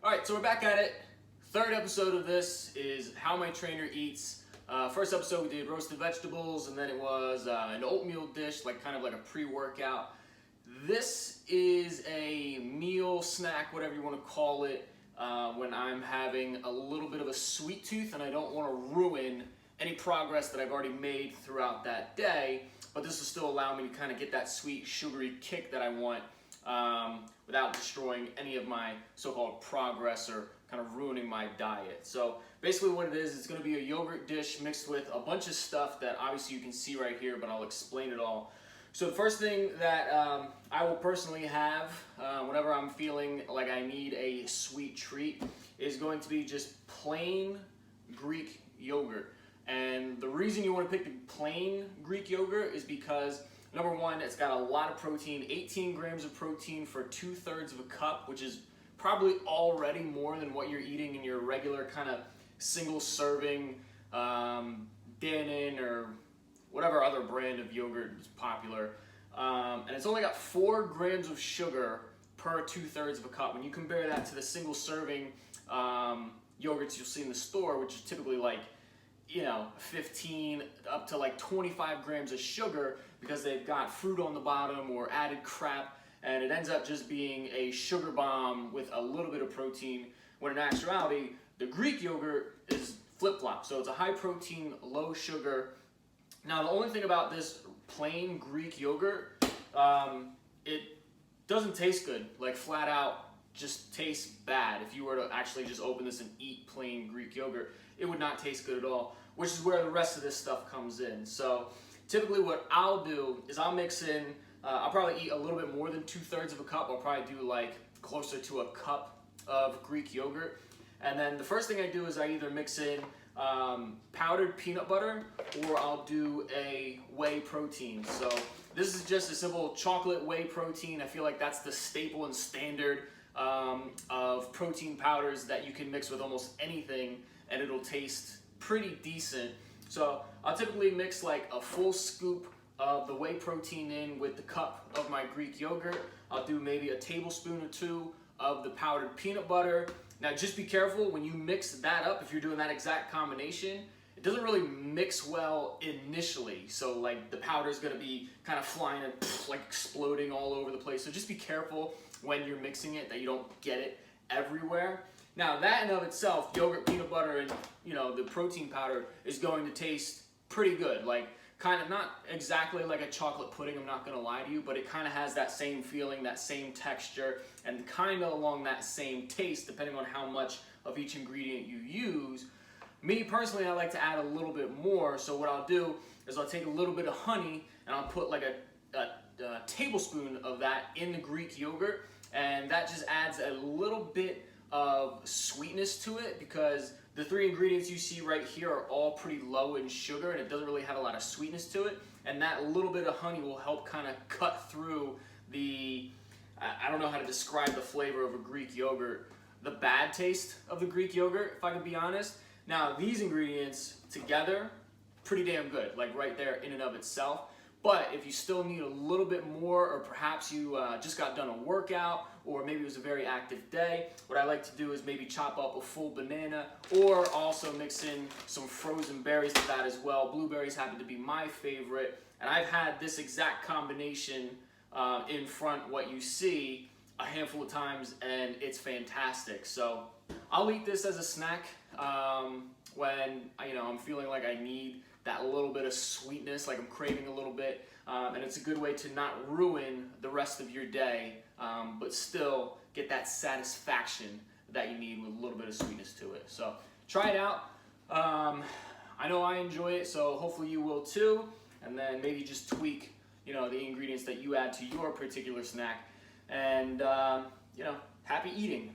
Alright, so we're back at it. Third episode of this is how my trainer eats. First episode we did roasted vegetables, and then it was an oatmeal dish, kind of like a pre-workout. This is a meal, snack, whatever you want to call it, when I'm having a little bit of a sweet tooth and I don't want to ruin any progress that I've already made throughout that day, but this will still allow me to kind of get that sweet, sugary kick that I want without destroying any of my so-called progress or kind of ruining my diet. So basically what it is, it's going to be a yogurt dish mixed with a bunch of stuff that obviously you can see right here, but I'll explain it all. So the first thing that I will personally have whenever I'm feeling like I need a sweet treat is going to be just plain Greek yogurt. And the reason you want to pick the plain Greek yogurt is because, number one, it's got a lot of protein, 18 grams of protein for 2/3 of a cup, which is probably already more than what you're eating in your regular kind of single serving Dannon or whatever other brand of yogurt is popular. And it's only got 4 grams of sugar per 2/3 of a cup. When you compare that to the single serving yogurts you'll see in the store, which is typically 15 up to 25 grams of sugar, because they've got fruit on the bottom or added crap, and it ends up just being a sugar bomb with a little bit of protein, when in actuality the Greek yogurt is flip-flop. So it's a high protein, low sugar. Now the only thing about this plain Greek yogurt, it doesn't taste good, flat out just tastes bad. If you were to actually just open this and eat plain Greek yogurt, it would not taste good at all, which is where the rest of this stuff comes in. So typically what I'll do is I'll mix in, I'll probably eat a little bit more than 2/3 of a cup. I'll probably do closer to a cup of Greek yogurt. And then the first thing I do is I either mix in powdered peanut butter, or I'll do a whey protein. So this is just a simple chocolate whey protein. I feel like that's the staple and standard of protein powders that you can mix with almost anything and it'll taste pretty decent. So I'll typically mix a full scoop of the whey protein in with the cup of my Greek yogurt. I'll do maybe a tablespoon or 2 of the powdered peanut butter. Now just be careful when you mix that up, if you're doing that exact combination, it doesn't really mix well initially. So the powder is going to be kind of flying and exploding all over the place. So just be careful when you're mixing it that you don't get it everywhere. Now that in of itself, yogurt, peanut butter, and the protein powder is going to taste pretty good. Kind of not exactly like a chocolate pudding, I'm not going to lie to you, but it kind of has that same feeling, that same texture, and kind of along that same taste, depending on how much of each ingredient you use. Me personally, I like to add a little bit more. So what I'll do is I'll take a little bit of honey and I'll put a tablespoon of that in the Greek yogurt, and that just adds a little bit of sweetness to it, because the 3 ingredients you see right here are all pretty low in sugar and it doesn't really have a lot of sweetness to it, and that little bit of honey will help kind of cut through the, I don't know how to describe the flavor of a Greek yogurt, the bad taste of the Greek yogurt, if I can be honest. Now these ingredients together, pretty damn good, right there in and of itself. But if you still need a little bit more, or perhaps you just got done a workout, or maybe it was a very active day, what I like to do is maybe chop up a full banana, or also mix in some frozen berries to that as well. Blueberries happen to be my favorite, and I've had this exact combination in front, what you see, a handful of times, and it's fantastic. So I'll eat this as a snack when I'm feeling like I need that little bit of sweetness, I'm craving a little bit, and it's a good way to not ruin the rest of your day, but still get that satisfaction that you need with a little bit of sweetness to it. So try it out. I know I enjoy it, so hopefully you will too, and then maybe just tweak the ingredients that you add to your particular snack, and happy eating.